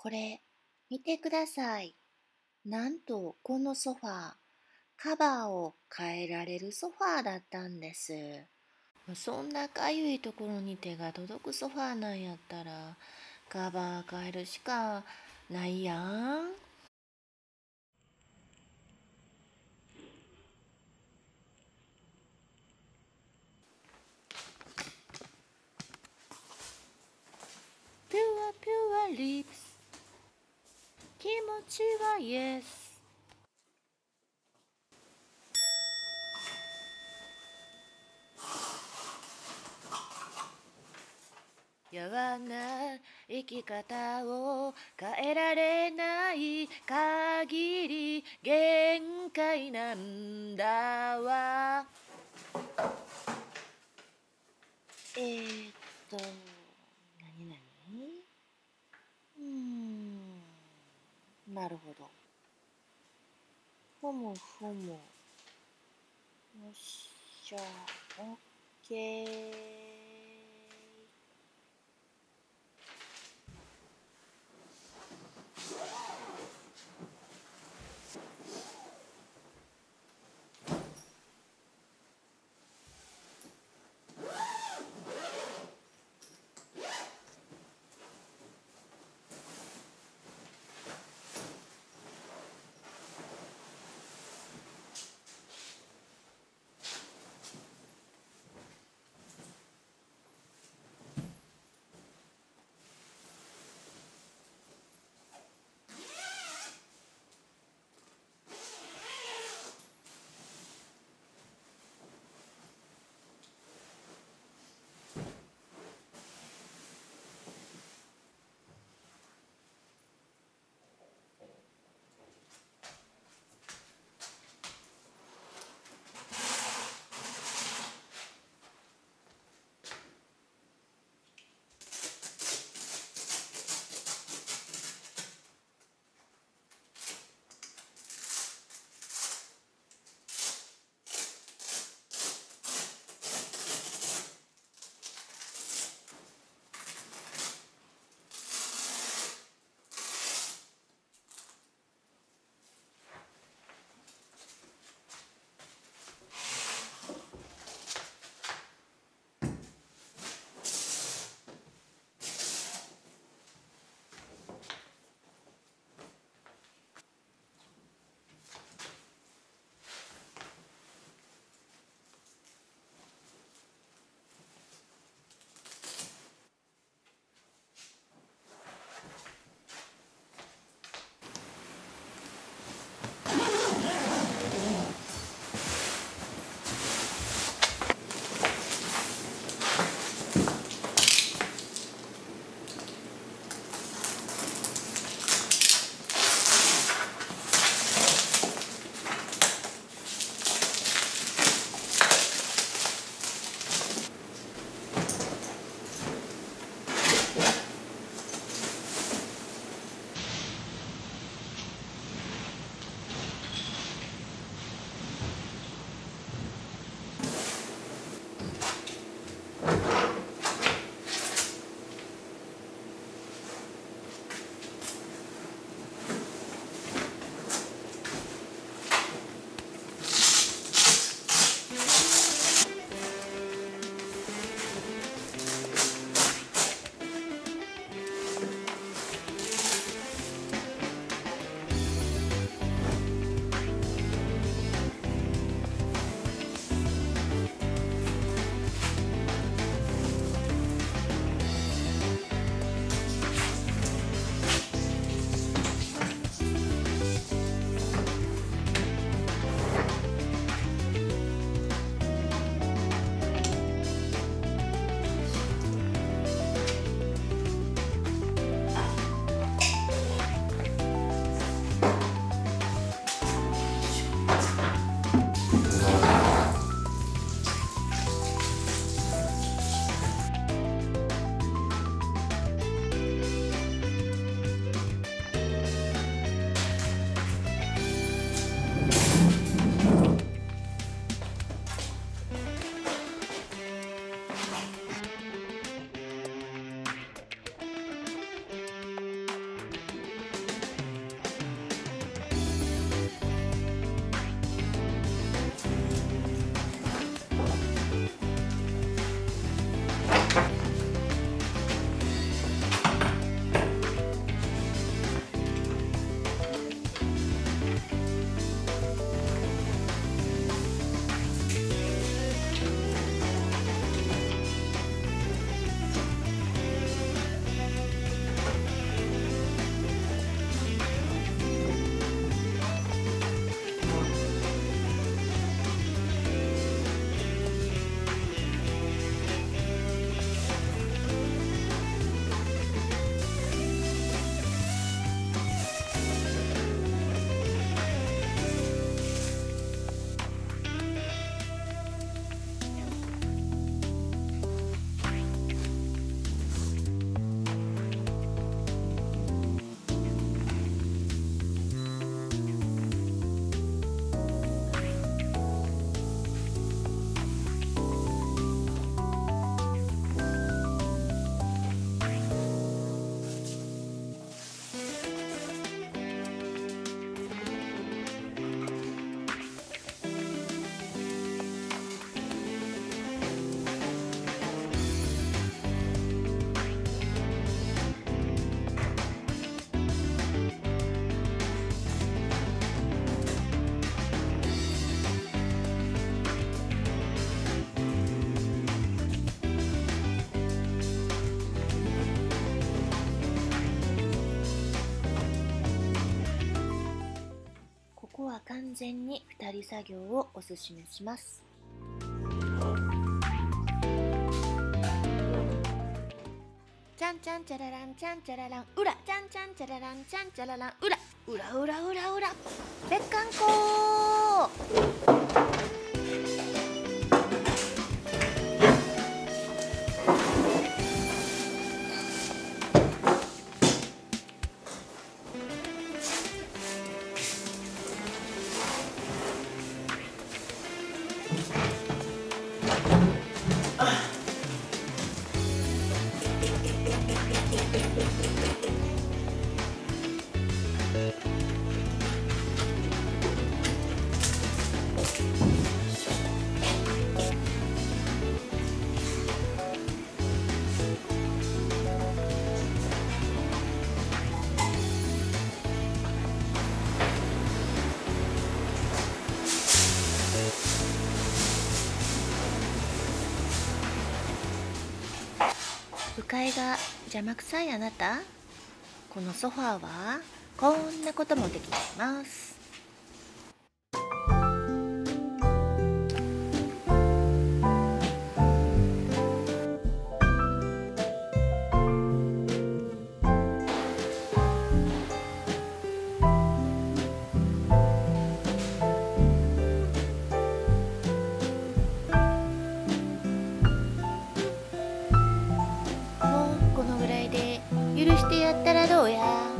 これ、見てください。なんと、このソファー、カバーを変えられるソファーだったんです。そんなかゆいところに手が届くソファーなんやったら、カバー変えるしかないやん。ピュアピュアリップス、気持ちはイエス。やわな生き方を変えられない限り限界なんだわ。ーっと、なになになるほど。ふむふむ。よっしゃ、オッケー。安全に2人作業をおすすめします。ちゃんちゃんちゃららんちゃんちゃららんうらちゃんちゃんちゃららんちゃんちゃららんうらうらうらうらうらぺっかんこ不快が邪魔くさいあなた、このソファーはこんなこともできちゃいます。もうこのぐらいで許してやったらどうや。